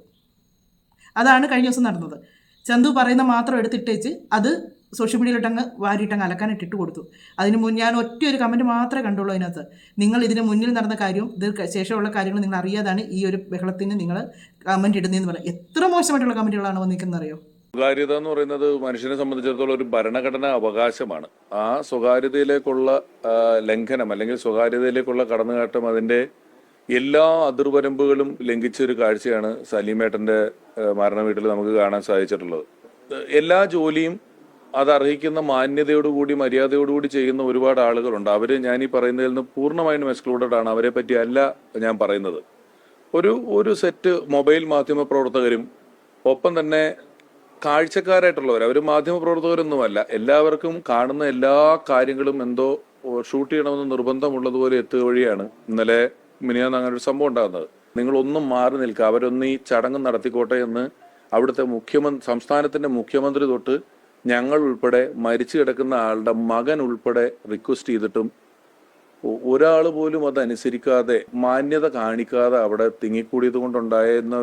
അതാണ് കഴിഞ്ഞ ദിവസം നടന്നത്. ചന്തു പറയുന്ന മാത്രം എടുത്തിട്ടേച്ച് അത് സോഷ്യൽ മീഡിയയിലിട്ടങ്ങ് വാരിയിട്ടങ്ങ് അലക്കാനിട്ടിട്ട് കൊടുത്തു. അതിന് മുൻ ഞാൻ ഒറ്റ ഒരു കമൻറ്റ് മാത്രമേ കണ്ടുള്ളൂ അതിനകത്ത്. നിങ്ങൾ ഇതിന് മുന്നിൽ നടന്ന കാര്യവും ഇത് ശേഷമുള്ള കാര്യങ്ങൾ നിങ്ങൾ അറിയാതാണ് ഈ ഒരു ബഹളത്തിന് നിങ്ങൾ കമൻറ്റ് ഇടുന്നതെന്ന് പറയാം. എത്ര മോശമായിട്ടുള്ള കമൻറ്റുകളാണ് വന്നിരിക്കുന്നത് അറിയോ. സ്വകാര്യത എന്ന് പറയുന്നത് മനുഷ്യനെ സംബന്ധിച്ചിടത്തോളം ഒരു ഭരണഘടനാ അവകാശമാണ്. ആ സ്വകാര്യതയിലേക്കുള്ള ലംഘനം അല്ലെങ്കിൽ സ്വകാര്യതയിലേക്കുള്ള കടന്നുകയറ്റം അതിൻ്റെ എല്ലാ അതിർവരമ്പുകളും ലംഘിച്ചൊരു കാഴ്ചയാണ് സലീമേട്ടൻ്റെ മരണ വീട്ടിൽ നമുക്ക് കാണാൻ സാധിച്ചിട്ടുള്ളത്. എല്ലാ ജോലിയും അത് അർഹിക്കുന്ന മാന്യതയോടുകൂടി മര്യാദയോടുകൂടി ചെയ്യുന്ന ഒരുപാട് ആളുകളുണ്ട്. അവർ ഞാൻ ഈ പറയുന്നതിൽ നിന്ന് പൂർണ്ണമായും എക്സ്ക്ലൂഡഡ് ആണ്. അവരെ പറ്റി അല്ല ഞാൻ പറയുന്നത്. ഒരു സെറ്റ് മൊബൈൽ മാധ്യമ പ്രവർത്തകരും ഒപ്പം തന്നെ കാഴ്ചക്കാരായിട്ടുള്ളവർ, അവർ മാധ്യമ പ്രവർത്തകരൊന്നുമല്ല, എല്ലാവർക്കും കാണുന്ന എല്ലാ കാര്യങ്ങളും എന്തോ ഷൂട്ട് ചെയ്യണമെന്ന് നിർബന്ധമുള്ളതുപോലെ എത്തുക വഴിയാണ് ഇന്നലെ മിനിയാന്ന് അങ്ങനെ ഒരു സംഭവം ഉണ്ടാകുന്നത്. നിങ്ങളൊന്നും മാറി നിൽക്കുക, അവരൊന്ന് ഈ ചടങ്ങ് നടത്തിക്കോട്ടെ എന്ന് അവിടുത്തെ സംസ്ഥാനത്തിന്റെ മുഖ്യമന്ത്രി തൊട്ട് ഞങ്ങൾ ഉൾപ്പെടെ മരിച്ചു കിടക്കുന്ന ആളുടെ മകൻ ഉൾപ്പെടെ റിക്വസ്റ്റ് ചെയ്തിട്ടും ഒരാൾ പോലും അതനുസരിക്കാതെ മാന്യത കാണിക്കാതെ അവിടെ തിങ്ങിക്കൂടിയത് കൊണ്ടുണ്ടായിരുന്ന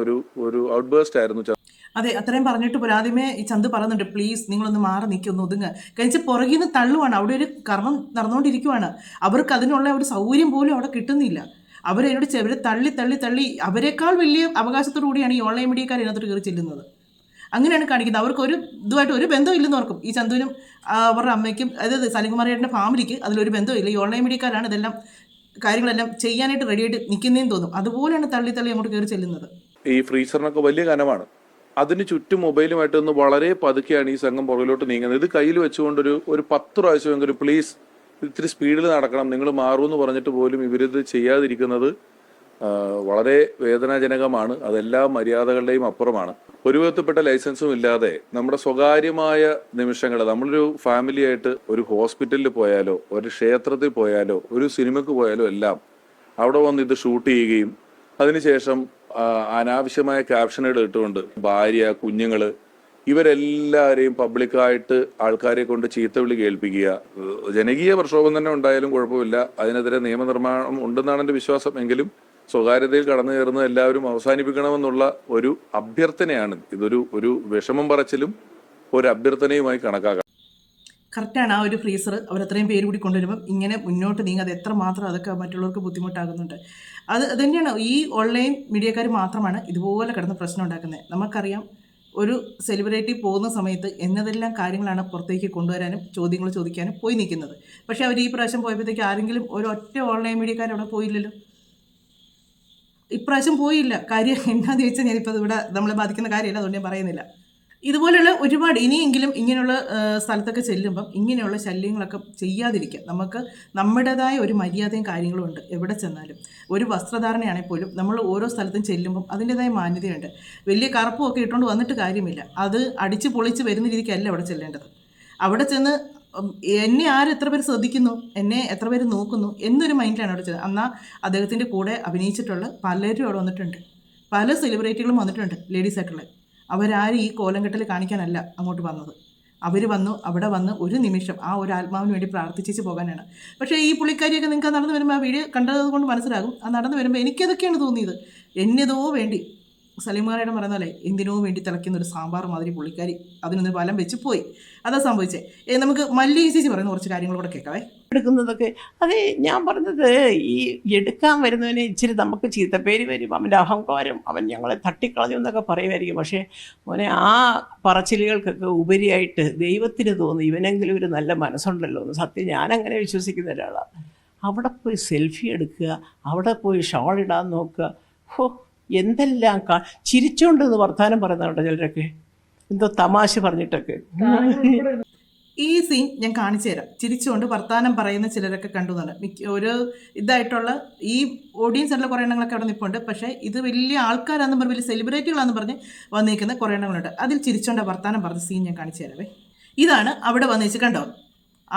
ഒരു ഔട്ട്ബേസ്റ്റ് ആയിരുന്നു. അതെ, അത്രയും പറഞ്ഞിട്ട് പോലും ആദ്യമേ ഈ ചന്ത് പറയുന്നുണ്ട്, പ്ലീസ് നിങ്ങളൊന്ന് മാറി നിൽക്കൊന്ന് ഒതുങ്ങ്. കഴിച്ച് പുറകിൽ നിന്ന് തള്ളുവാണ്. അവിടെ ഒരു കർമ്മം നടന്നുകൊണ്ടിരിക്കുവാണ്. അവർക്ക് അതിനുള്ള ഒരു സൗകര്യം പോലും അവിടെ കിട്ടുന്നില്ല. അവരെന്നോട് അവരെ തള്ളി തള്ളി തള്ളി അവരെക്കാൾ വലിയ അവകാശത്തോടു കൂടിയാണ് ഈ ഓൺലൈൻ മീഡിയക്കാർ ഇതിനകത്തോട്ട് കയറി ചെല്ലുന്നത്. അങ്ങനെയാണ് കാണിക്കുന്നത്. അവർക്ക് ഒരു ഇതുമായിട്ട് ഒരു ബന്ധമില്ലെന്ന് ഓർക്കും. ഈ ചന്തുവിനും അവരുടെ അമ്മയ്ക്കും, അതായത് സലികുമാറിയുടെ ഫാമിലിക്ക് അതിലൊരു ബന്ധമില്ല. ഈ ഓൺലൈൻ മീഡിയക്കാരാണ് ഇതെല്ലാം കാര്യങ്ങളെല്ലാം ചെയ്യാനായിട്ട് റെഡിയായിട്ട് നിൽക്കുന്നതെന്ന് തോന്നും. അതുപോലെയാണ് തള്ളി തള്ളി അങ്ങോട്ട് കയറി ചെല്ലുന്നത്. ഈ ഫ്രീസറിനൊക്കെ വലിയ കനമാണ്. അതിന് ചുറ്റും മൊബൈലുമായിട്ട് ഒന്ന് വളരെ പതുക്കെയാണ് ഈ സംഘം പുറകിലോട്ട് നീങ്ങുന്നത്. ഇത് കയ്യിൽ വെച്ചുകൊണ്ടൊരു 10 പ്രാവശ്യമെങ്കിലും പ്ലീസ് ഇത്തിരി സ്പീഡിൽ നടക്കണം, നിങ്ങൾ മാറുമെന്ന് പറഞ്ഞിട്ട് പോലും ഇവരിത് ചെയ്യാതിരിക്കുന്നത് വളരെ വേദനാജനകമാണ്. അതെല്ലാ മര്യാദകളുടെയും അപ്പുറമാണ്. ഒരു വിധത്തിൽപ്പെട്ട ലൈസൻസും ഇല്ലാതെ നമ്മുടെ സ്വകാര്യമായ നിമിഷങ്ങൾ, നമ്മളൊരു ഫാമിലിയായിട്ട് ഒരു ഹോസ്പിറ്റലിൽ പോയാലോ ഒരു ക്ഷേത്രത്തിൽ പോയാലോ ഒരു സിനിമയ്ക്ക് പോയാലോ എല്ലാം അവിടെ വന്ന് ഇത് ഷൂട്ട് ചെയ്യുകയും അതിനുശേഷം അനാവശ്യമായ ക്യാപ്ഷനുകൾ ഇട്ടുകൊണ്ട് ഭാര്യ, കുഞ്ഞുങ്ങൾ ഇവരെല്ലാവരെയും പബ്ലിക്കായിട്ട് ആൾക്കാരെ കൊണ്ട് ചീത്തവിളി കേൾപ്പിക്കുക. ജനകീയ പ്രക്ഷോഭം തന്നെ ഉണ്ടായാലും കുഴപ്പമില്ല, അതിനെതിരെ നിയമനിർമ്മാണം ഉണ്ടെന്നാണ് എൻ്റെ വിശ്വാസം. എങ്കിലും സ്വകാര്യതയിൽ കടന്നു കയറുന്നത് എല്ലാവരും അവസാനിപ്പിക്കണമെന്നുള്ള ഒരു അഭ്യർത്ഥനയാണ്. ഒരു വിഷമം പറച്ചിലും ഒരു അഭ്യർത്ഥനയുമായി കണക്കാക്കാം. കറക്റ്റാണ്. ആ ഒരു ഫ്രീസർ അവരത്രയും പേര് കൂടി കൊണ്ടുവരുമ്പം ഇങ്ങനെ മുന്നോട്ട് നീങ്ങാതെ എത്രമാത്രം അതൊക്കെ മറ്റുള്ളവർക്ക് ബുദ്ധിമുട്ടാകുന്നുണ്ട്. അത് തന്നെയാണ് ഈ ഓൺലൈൻ മീഡിയക്കാർ മാത്രമാണ് ഇതുപോലെ കിടന്ന് പ്രശ്നം ഉണ്ടാക്കുന്നത്. നമുക്കറിയാം ഒരു സെലിബ്രിറ്റി പോകുന്ന സമയത്ത് എന്നതെല്ലാം കാര്യങ്ങളാണ് പുറത്തേക്ക് കൊണ്ടുവരാനും ചോദ്യങ്ങൾ ചോദിക്കാനും പോയി നിൽക്കുന്നത്. പക്ഷേ അവർ ഈ പ്രാവശ്യം പോയപ്പോഴത്തേക്ക് ആരെങ്കിലും ഒരൊറ്റ ഓൺലൈൻ മീഡിയക്കാരവിടെ പോയില്ലല്ലോ. ഇപ്രാവശ്യം പോയില്ല. കാര്യം എന്താണെന്ന് ചോദിച്ചാൽ ഞാനിപ്പോൾ ഇവിടെ നമ്മളെ ബാധിക്കുന്ന കാര്യമല്ല, അതുകൊണ്ട് ഞാൻ പറയുന്നില്ല. ഇതുപോലുള്ള ഒരുപാട് ഇനിയെങ്കിലും ഇങ്ങനെയുള്ള സ്ഥലത്തൊക്കെ ചെല്ലുമ്പം ഇങ്ങനെയുള്ള ശല്യങ്ങളൊക്കെ ചെയ്യാതിരിക്കുക. നമുക്ക് നമ്മുടേതായ ഒരു മര്യാദയും കാര്യങ്ങളും ഉണ്ട് എവിടെ ചെന്നാലും. ഒരു വസ്ത്രധാരണയാണെങ്കിൽ പോലും നമ്മൾ ഓരോ സ്ഥലത്തും ചെല്ലുമ്പം അതിൻ്റെതായ മാന്യതയുണ്ട്. വലിയ കറുപ്പുമൊക്കെ ഇട്ടുകൊണ്ട് വന്നിട്ട് കാര്യമില്ല. അത് അടിച്ച് പൊളിച്ച് വരുന്ന രീതിക്കല്ല അവിടെ ചെല്ലേണ്ടത്. അവിടെ ചെന്ന് എന്നെ എത്ര പേര് ശ്രദ്ധിക്കുന്നു, എന്നെ എത്ര പേര് നോക്കുന്നു എന്നൊരു മൈൻഡിലാണ് അവിടെ ചെന്നത്. എന്നാൽ അദ്ദേഹത്തിൻ്റെ കൂടെ അഭിനയിച്ചിട്ടുള്ള പലരും അവിടെ വന്നിട്ടുണ്ട്. പല സെലിബ്രിറ്റികളും വന്നിട്ടുണ്ട് ലേഡീസ് ആയിട്ടുള്ള. അവരാരും ഈ കോലം കെട്ടൽ കാണിക്കാനല്ല അങ്ങോട്ട് വന്നത്. അവർ വന്നു, അവിടെ വന്ന് ഒരു നിമിഷം ആ ഒരു ആത്മാവിന് വേണ്ടി പ്രാർത്ഥിച്ച് പോകാനാണ്. പക്ഷേ ഈ പുള്ളിക്കാരിയൊക്കെ നിങ്ങൾക്ക് നടന്നു വരുമ്പോൾ ആ വീഡിയോ കണ്ടത് കൊണ്ട് മനസ്സിലാകും. ആ നടന്നു വരുമ്പോൾ എനിക്കതൊക്കെയാണ് തോന്നിയത്. എന്നതോ വേണ്ടി സലീമാറയുടെ പറയുന്ന പോലെ എന്തിനോ വേണ്ടി തിളയ്ക്കുന്ന ഒരു സാമ്പാർ മാതിരി പുള്ളിക്കാരി അതിനൊന്ന് ഫലം വെച്ച് പോയി. അതാ സംഭവിച്ചേ. നമുക്ക് മല്ലി ചേച്ചി പറയുന്ന കുറച്ച് കാര്യങ്ങൾ കൂടെ കേൾക്കാവേ. എടുക്കുന്നതൊക്കെ അതെ ഞാൻ പറഞ്ഞത്. ഈ എടുക്കാൻ വരുന്നവനെ ഇച്ചിരി നമുക്ക് ചീത്തപ്പേര് വരും, അവൻ്റെ അഹങ്കാരം, അവൻ ഞങ്ങളെ തട്ടിക്കളഞ്ഞു എന്നൊക്കെ പറയുമായിരിക്കും. പക്ഷേ മോനെ ആ പറച്ചിലുകൾക്കൊക്കെ ഉപരിയായിട്ട് ദൈവത്തിന് തോന്നുന്നു ഇവനെങ്കിലും ഒരു നല്ല മനസ്സുണ്ടല്ലോ എന്ന്. സത്യം ഞാനങ്ങനെ വിശ്വസിക്കുന്ന ഒരാളാണ്. അവിടെ പോയി സെൽഫി എടുക്കുക, അവിടെ പോയി ഷോൾ ഇടാൻ നോക്കുക. ഹോ, എന്തെല്ലാം ചിരിച്ചുകൊണ്ടെന്ന് വർത്താനം പറയുന്നുണ്ടോ ചിലരൊക്കെ, എന്തോ തമാശ പറഞ്ഞിട്ടൊക്കെ. ഈ സീൻ ഞാൻ കാണിച്ചു തരാം. ചിരിച്ചുകൊണ്ട് വർത്താനം പറയുന്ന ചിലരൊക്കെ കണ്ടുന്നുണ്ട്. ഒരു ഇതായിട്ടുള്ള ഈ ഓഡിയൻസ് ആയിട്ടുള്ള കുറേ എണ്ണങ്ങളൊക്കെ അവിടെ നിൽപ്പുണ്ട്. പക്ഷേ ഇത് വലിയ ആൾക്കാരാണെന്ന് പറഞ്ഞ് വലിയ സെലിബ്രിറ്റികളാണെന്ന് പറഞ്ഞ് വന്നിരിക്കുന്ന കുറേ എണ്ണങ്ങളുണ്ട്. അതിൽ ചിരിച്ചുകൊണ്ട് വർത്താനം പറഞ്ഞ സീൻ ഞാൻ കാണിച്ചു തരാവേ. ഇതാണ് അവിടെ വന്നിച്ച് കണ്ടോ,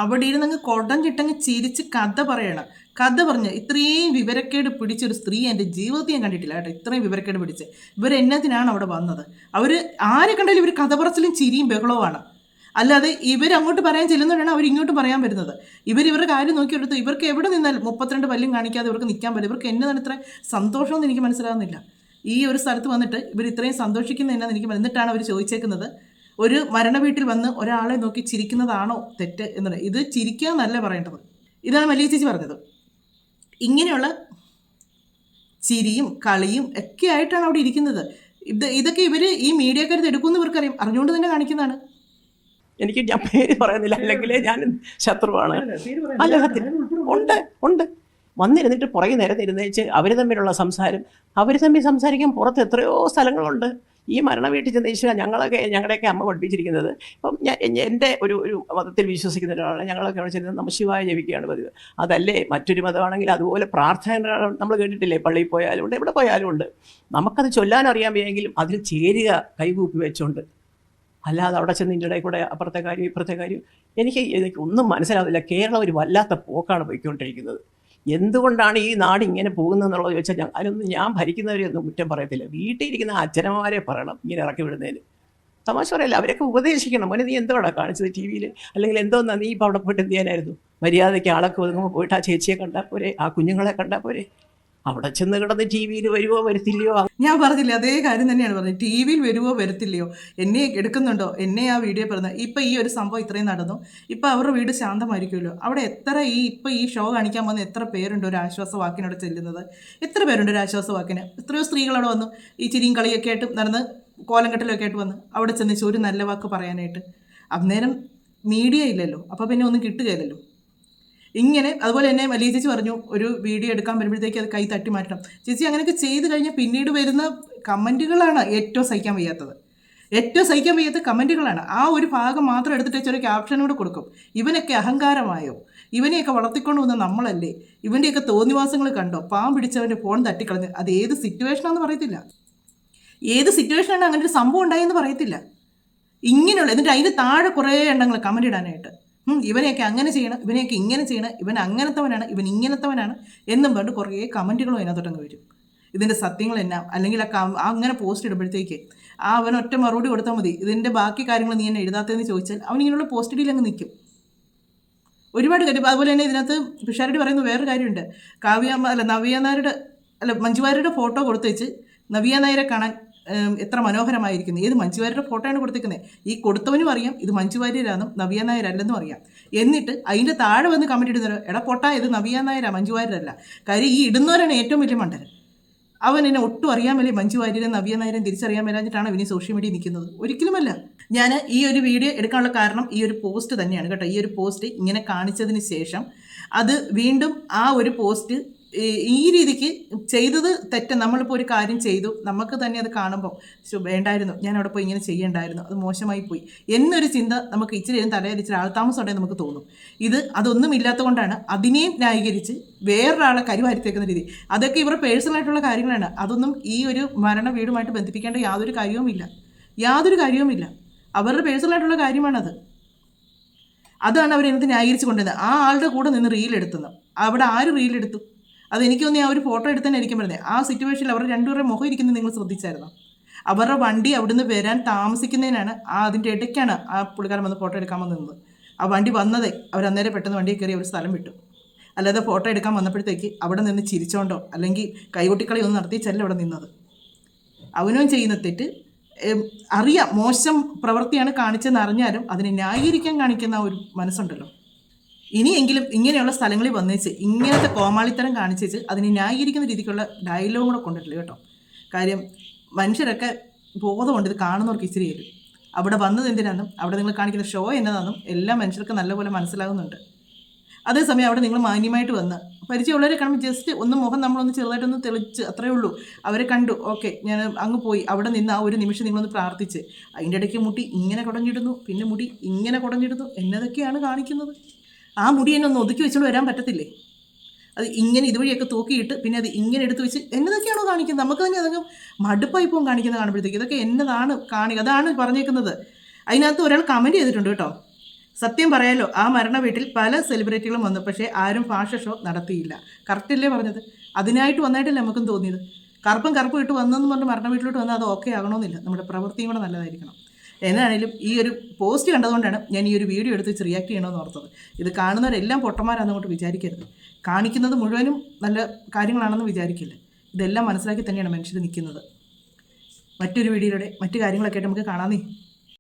അവിടെ ഇരുന്നങ്ങ് കൊടം ചിട്ടങ്ങ് ചിരിച്ച് കഥ പറയണം. കഥ പറഞ്ഞ് ഇത്രയും വിവരക്കേട് പിടിച്ചൊരു സ്ത്രീ എൻ്റെ ജീവിതത്തിൽ ഞാൻ കണ്ടിട്ടില്ല കേട്ടോ. ഇത്രയും വിവരക്കേട് പിടിച്ച് ഇവരെന്നതിനാണ് അവിടെ വന്നത്? അവർ ആരെ കണ്ടാലും ഇവർ കഥ പറച്ചിലും ചിരിയും ബഹളവുമാണ്. അല്ലാതെ ഇവരങ്ങോട്ട് പറയാൻ ചെല്ലുന്നവരാണ് അവർ ഇങ്ങോട്ട് പറയാൻ വരുന്നത്. ഇവരുടെ കാര്യം നോക്കിയെടുത്ത് ഇവർക്ക് എവിടെ നിന്നാലും 32 പല്ലും കാണിക്കാതെ ഇവർക്ക് നിൽക്കാൻ പറ്റും. ഇവർക്ക് എന്നതാണ് ഇത്ര സന്തോഷമെന്ന് എനിക്ക് മനസ്സിലാകുന്നില്ല. ഈ ഒരു സ്ഥലത്ത് വന്നിട്ട് ഇവർ ഇത്രയും സന്തോഷിക്കുന്ന എന്നാന്ന് എനിക്ക്. എന്നിട്ടാണ് അവർ ചോദിച്ചേക്കുന്നത്, ഒരു മരണ വീട്ടിൽ വന്ന് ഒരാളെ നോക്കി ചിരിക്കുന്നതാണോ തെറ്റ് എന്നുള്ളത്. ഇത് ചിരിക്കുക എന്നല്ല പറയേണ്ടത്. ഇതാണ് മല്ലി ചേച്ചി പറഞ്ഞത്. ഇങ്ങനെയുള്ള ചിരിയും കളിയും ഒക്കെ ആയിട്ടാണ് അവിടെ ഇരിക്കുന്നത്. ഇതൊക്കെ ഇവർ ഈ മീഡിയക്കാരത് എടുക്കുമെന്ന് ഇവർക്കറിയാം, അറിഞ്ഞുകൊണ്ട് തന്നെ കാണിക്കുന്നതാണ്. എനിക്ക് ഞാൻ പേര് പറയുന്നില്ല, അല്ലെങ്കിൽ ഞാൻ ശത്രുവാണ്. അല്ല സത്യം ഉണ്ട് വന്നിരുന്നിട്ട് പുറകെ നേരെ ഇരുന്നേച്ച് അവർ തമ്മിലുള്ള സംസാരം, അവർ തമ്മിൽ സംസാരിക്കാൻ പുറത്ത് എത്രയോ സ്ഥലങ്ങളുണ്ട്. ഈ മരണ വീട്ടിൽ ചെന്ന് ഈശ്വര ഞങ്ങളുടെയൊക്കെ അമ്മ പഠിപ്പിച്ചിരിക്കുന്നത്. ഇപ്പം എൻ്റെ ഒരു മതത്തിൽ വിശ്വസിക്കുന്ന ഒരാളാണ്. ഞങ്ങളൊക്കെ അവിടെ ചെന്ന് നമഃശിവായ ജപിക്കുകയാണ് പതിവ്. അതല്ലേ മറ്റൊരു മതമാണെങ്കിൽ അതുപോലെ പ്രാർത്ഥന നമ്മൾ കേട്ടിട്ടില്ലേ, പള്ളിയിൽ പോയാലും ഉണ്ട്, എവിടെ പോയാലും ഉണ്ട്. നമുക്കത് ചൊല്ലാൻ അറിയാമെങ്കിലും അതിൽ ചേരുക കൈകൂപ്പി വെച്ചുകൊണ്ട്. അല്ലാതെ അവിടെ ചെന്ന് ഇതിൻ്റെ ഇടയിൽ കൂടെ അപ്പുറത്തെ കാര്യം ഇപ്പുറത്തെ കാര്യം എനിക്ക് ഒന്നും മനസ്സിലാവില്ല. കേരളം ഒരു വല്ലാത്ത പോക്കാണ് പോയിക്കൊണ്ടിരിക്കുന്നത്. എന്തുകൊണ്ടാണ് ഈ നാട് ഇങ്ങനെ പോകുന്നതെന്നുള്ളത് ചോദിച്ചാൽ അതിനൊന്നും ഞാൻ ഭരിക്കുന്നവരെയൊന്നും കുറ്റം പറയത്തില്ല. വീട്ടിലിരിക്കുന്ന അച്ഛനമ്മമാരെ പറയണം ഇങ്ങനെ ഇറക്കി വിടുന്നതിന്. തമാശ പറയല്ല, അവരൊക്കെ ഉപദേശിക്കണം. മോനെ നീ എന്തോടാ കാണിച്ചത് ടി വിയിൽ, അല്ലെങ്കിൽ എന്തോന്നാ നീ ഇപ്പോൾ അവിടെ പോയിട്ട് എന്ത് ചെയ്യാനായിരുന്നു? മര്യാദയ്ക്ക് ആളൊക്കെ ഒതുങ്ങുമ്പോൾ പോയിട്ട് ആ ചേച്ചിയെ കണ്ടാൽ പോരെ, ആ കുഞ്ഞുങ്ങളെ കണ്ടാൽ പോരെ. അവിടെ ചെന്ന് കിടന്ന് ടി വിയിൽ വരുവോ വരുത്തില്ലയോ? ഞാൻ പറഞ്ഞില്ല, അതേ കാര്യം തന്നെയാണ് പറഞ്ഞത്. ടി വിയിൽ വരുവോ വരുത്തില്ലയോ, എന്നെ എടുക്കുന്നുണ്ടോ, എന്നെ ആ വീഡിയോ പറഞ്ഞത്. ഇപ്പം ഈ ഒരു സംഭവം ഇത്രയും നടന്നു, ഇപ്പം അവരുടെ വീട് ശാന്തമായിരിക്കുമല്ലോ. അവിടെ എത്ര ഇപ്പം ഈ ഷോ കാണിക്കാൻ വന്ന് എത്ര പേരുണ്ട് ഒരു ആശ്വാസവാക്കിനോട് ചെല്ലുന്നത്? എത്ര പേരുണ്ട് ഒരു ആശ്വാസവാക്കിന്? എത്രയോ സ്ത്രീകളവിടെ വന്നു ഈ ചിരിയും കളിയൊക്കെ ആയിട്ട് നടന്ന് കോലം കെട്ടലൊക്കെ ആയിട്ട് വന്ന് അവിടെ ചെന്നിച്ച് ഒരു നല്ല വാക്ക് പറയാനായിട്ട്. അന്നേരം മീഡിയ ഇല്ലല്ലോ, അപ്പോൾ പിന്നെ ഒന്നും കിട്ടുകയില്ലല്ലോ. ഇങ്ങനെ അതുപോലെ തന്നെ മല്ലി ചേച്ചി പറഞ്ഞു, ഒരു വീഡിയോ എടുക്കാൻ വരുമ്പോഴത്തേക്ക് അത് കൈ തട്ടി മാറ്റണം. ചേച്ചി അങ്ങനെയൊക്കെ ചെയ്ത് കഴിഞ്ഞാൽ പിന്നീട് വരുന്ന കമൻറ്റുകളാണ് ഏറ്റവും സഹിക്കാൻ വയ്യാത്തത്. ഏറ്റവും സഹിക്കാൻ വയ്യാത്ത കമൻറ്റുകളാണ്. ആ ഒരു ഭാഗം മാത്രം എടുത്തിട്ട് ചെറിയ ക്യാപ്ഷനോട് കൊടുക്കും. ഇവനൊക്കെ അഹങ്കാരമായോ? ഇവനെയൊക്കെ വളർത്തിക്കൊണ്ട് വന്ന നമ്മളല്ലേ? ഇവൻ്റെയൊക്കെ തോന്നിവാസങ്ങൾ കണ്ടോ? പിടിച്ചവൻ്റെ ഫോൺ തട്ടിക്കളഞ്ഞ്. അത് ഏത് സിറ്റുവേഷനാണെന്ന് പറയത്തില്ല. ഏത് സിറ്റുവേഷനാണ് അങ്ങനെ ഒരു സംഭവം ഉണ്ടായെന്ന് പറയത്തില്ല. ഇങ്ങനെയുള്ള എന്നിട്ട് അതിന് താഴെ കുറേ എണ്ണങ്ങൾ കമൻ്റ് ഇടാനായിട്ട്. ഇവനെയൊക്കെ അങ്ങനെ ചെയ്യണം, ഇവനെയൊക്കെ ഇങ്ങനെ ചെയ്യണം, ഇവൻ അങ്ങനത്തവനാണ്, ഇവൻ ഇങ്ങനത്തവനാണ് എന്നും പറഞ്ഞിട്ട് കുറേ കമൻറ്റുകളും അതിനകത്തോട്ടങ്ങ് വരും. ഇതിൻ്റെ സത്യങ്ങൾ എന്നാ, അല്ലെങ്കിൽ അങ്ങനെ പോസ്റ്റ് ഇടുമ്പോഴത്തേക്ക് അവൻ ഒറ്റ മറുപടി കൊടുത്താൽ മതി. ഇതിൻ്റെ ബാക്കി കാര്യങ്ങൾ നീ എന്നെ എഴുതാത്തതെന്ന് ചോദിച്ചാൽ അവൻ ഇങ്ങനെയുള്ള പോസ്റ്റ് ഇടയിൽ അങ്ങ് നിൽക്കും. ഒരുപാട് കാര്യം. അതുപോലെ തന്നെ ഇതിനകത്ത് പിഷാരടി പറയുന്ന വേറൊരു കാര്യമുണ്ട്. നവ്യ നായരുടെ മഞ്ജു വാര്യരുടെ ഫോട്ടോ കൊടുത്തു വെച്ച് നവ്യ നായരെ കാണാൻ എത്ര മനോഹരമായിരിക്കുന്നു. ഏത് മഞ്ജു വാര്യരുടെ ഫോട്ടോയാണ് കൊടുത്തിരിക്കുന്നത്? ഈ കൊടുത്തവനും അറിയാം ഇത് മഞ്ജു വാര്യരാണെന്നും നവ്യ നായരല്ലെന്നും അറിയാം. എന്നിട്ട് അതിൻ്റെ താഴെ വന്ന് കമൻറ്റ് ഇടുന്നവരോ, എടാ പൊട്ടാ ഇത് നവ്യ നായരാ, മഞ്ജു വാര്യരല്ല. കാര്യം ഈ ഇടുന്നവരാണ് ഏറ്റവും വലിയ മണ്ടൻ. അവൻ എന്നെ ഒട്ടും അറിയാൻ മേലെ മഞ്ജു വാര്യരും നവ്യ നായരും തിരിച്ചറിയാൻ മേലാഞ്ഞിട്ടാണ് അവന് സോഷ്യൽ മീഡിയ നിൽക്കുന്നത്? ഒരിക്കലുമല്ല. ഞാൻ ഈ ഒരു വീഡിയോ എടുക്കാനുള്ള കാരണം ഈ ഒരു പോസ്റ്റ് തന്നെയാണ് കേട്ടോ. ഈ ഒരു പോസ്റ്റ് ഇങ്ങനെ കാണിച്ചതിന് ശേഷം അത് വീണ്ടും ആ ഒരു പോസ്റ്റ് ഈ രീതിക്ക് ചെയ്തത് തെറ്റ്. നമ്മളിപ്പോൾ ഒരു കാര്യം ചെയ്തു, നമുക്ക് തന്നെ അത് കാണുമ്പോൾ വേണ്ടായിരുന്നു, ഞാൻ അവിടെ പോയി ഇങ്ങനെ ചെയ്യേണ്ടായിരുന്നു, അത് മോശമായി പോയി എന്നൊരു ചിന്ത നമുക്ക് ഇച്ചിരി തലയിൽ ഇച്ചിരി ആൾത്താമസം ഉണ്ടെങ്കിൽ നമുക്ക് തോന്നും. അതൊന്നും ഇല്ലാത്തത് കൊണ്ടാണ് അതിനെയും ന്യായീകരിച്ച് വേറൊരാളെ കരുവാരിത്തേക്കുന്ന രീതി. അതൊക്കെ ഇവരുടെ പേഴ്സണലായിട്ടുള്ള കാര്യങ്ങളാണ്. അതൊന്നും ഈ ഒരു മരണ വീടുമായിട്ട് ബന്ധിപ്പിക്കേണ്ട യാതൊരു കാര്യവുമില്ല. അവരുടെ പേഴ്സണലായിട്ടുള്ള കാര്യമാണത്. അതാണ് അവരെന്ത് ന്യായീകരിച്ച് കൊണ്ടുവന്നത്. ആ ആളുടെ കൂടെ നിന്ന് റീലെടുത്തുന്നത്. അവിടെ ആര് റീലെടുത്തു? അതെനിക്ക് തോന്നി ആ ഒരു ഫോട്ടോ എടുത്തന്നെ ആയിരിക്കും പറഞ്ഞത്. ആ സിറ്റുവേഷനിൽ അവർ രണ്ടുപേരുടെ മുഖം ഇരിക്കുന്നത് നിങ്ങൾ ശ്രദ്ധിച്ചായിരുന്നു? അവരുടെ വണ്ടി അവിടുന്ന് വരാൻ താമസിക്കുന്നതിനാണ് അതിൻ്റെ ഇടയ്ക്കാണ് ആ പുള്ളിക്കാരൻ വന്ന് ഫോട്ടോ എടുക്കാൻ വന്നത്. ആ വണ്ടി വന്നതേ അവർ പെട്ടെന്ന് വണ്ടിയിൽ കയറി അവർ സ്ഥലം വിട്ടു. അല്ലാതെ ഫോട്ടോ എടുക്കാൻ വന്നപ്പോഴത്തേക്ക് അവിടെ നിന്ന് ചിരിച്ചോണ്ടോ അല്ലെങ്കിൽ കൈകൊട്ടിക്കളി ഒന്നും നടത്തിച്ചല്ല അവിടെ നിന്നത്. അവനും ചെയ്യുന്ന തെറ്റ് അറിയാം, മോശം പ്രവൃത്തിയാണ് കാണിച്ചതെന്ന് അറിഞ്ഞാലും അതിനെ ന്യായീകരിക്കാൻ കാണിക്കുന്ന ഒരു മനസ്സുണ്ടല്ലോ. ഇനിയെങ്കിലും ഇങ്ങനെയുള്ള സ്ഥലങ്ങളിൽ വന്നേച്ച് ഇങ്ങനത്തെ കോമാളിത്തരം കാണിച്ചേച്ച് അതിനെ ന്യായീകരിക്കുന്ന രീതിക്കുള്ള ഡയലോഗും കൂടെ കൊണ്ടിട്ടില്ല കേട്ടോ. കാര്യം മനുഷ്യരൊക്കെ ബോധമുണ്ട്, ഇത് കാണുന്നവർക്ക് ഇച്ചിരി തരും. അവിടെ വന്നത് എന്തിനാണെന്നും അവിടെ നിങ്ങൾ കാണിക്കുന്ന ഷോ എന്നതാണെന്നും എല്ലാം മനുഷ്യർക്ക് നല്ലപോലെ മനസ്സിലാകുന്നുണ്ട്. അതേസമയം അവിടെ നിങ്ങൾ മാന്യമായിട്ട് വന്ന് പരിചയമുള്ളവരെ കാണുമ്പോൾ ജസ്റ്റ് ഒന്ന് മുഖം നമ്മളൊന്ന് ചെറുതായിട്ടൊന്ന് തെളിച്ച്, അത്രയേ ഉള്ളൂ. അവരെ കണ്ടു, ഓക്കെ, ഞാൻ അങ്ങ് പോയി. അവിടെ നിന്ന് ആ ഒരു നിമിഷം നിങ്ങളൊന്ന് പ്രാർത്ഥിച്ച്, അതിൻ്റെ ഇടയ്ക്ക് മുടി ഇങ്ങനെ കുടഞ്ഞിടുന്നു, പിന്നെ മുടി ഇങ്ങനെ കുടഞ്ഞിടുന്നു, എന്നതൊക്കെയാണ് കാണിക്കുന്നത്? ആ മുടി എന്നെ ഒന്ന് ഒതുക്കി വെച്ചുകൊണ്ട് വരാൻ പറ്റത്തില്ലേ? അത് ഇങ്ങനെ ഇതുവഴിയൊക്കെ തൂക്കിയിട്ട് പിന്നെ അത് ഇങ്ങനെ എടുത്ത് വെച്ച് എന്നതൊക്കെയാണോ കാണിക്കുന്നത്? നമുക്ക് തന്നെ അതൊക്കെ മടുപ്പായി പോകും കാണിക്കുന്നത് കാണുമ്പോഴത്തേക്ക്. ഇതൊക്കെ എന്നതാണ് അതാണ് പറഞ്ഞേക്കുന്നത്. അതിനകത്ത് ഒരാൾ കമൻറ്റ് ചെയ്തിട്ടുണ്ട് കേട്ടോ. സത്യം പറയാലോ, ആ മരണ വീട്ടിൽ പല സെലിബ്രിറ്റികളും വന്നു, പക്ഷേ ആരും ഭാഷ ഷോ നടത്തിയില്ല. കറക്റ്റല്ലേ പറഞ്ഞത്? അതിനായിട്ട് വന്നായിട്ടല്ലേ നമുക്കും തോന്നിയത്. കറുപ്പ് ഇട്ട് വന്നെന്ന് പറഞ്ഞ് മരണ വീട്ടിലോട്ട് വന്നാൽ അത് ഓക്കെ ആകണമെന്നില്ല. നമ്മുടെ പ്രവൃത്തിയും കൂടെ നല്ലതായിരിക്കണം. എന്നാണേലും ഈ ഒരു പോസ്റ്റ് കണ്ടതുകൊണ്ടാണ് ഞാൻ ഈ ഒരു വീഡിയോ എടുത്ത് വെച്ച് റിയാക്ട് ചെയ്യണമെന്ന് ഓർത്തത്. ഇത് കാണുന്നവരെല്ലാം പൊട്ടന്മാരാണെന്നങ്ങോട്ട് വിചാരിക്കരുത്. കാണിക്കുന്നത് മുഴുവനും നല്ല കാര്യങ്ങളാണെന്ന് വിചാരിക്കില്ല. ഇതെല്ലാം മനസ്സിലാക്കി തന്നെയാണ് മനുഷ്യർ നിൽക്കുന്നത്. മറ്റൊരു വീഡിയോയുടെ മറ്റു കാര്യങ്ങളൊക്കെ ആയിട്ട് നമുക്ക് കാണാമെന്നേ.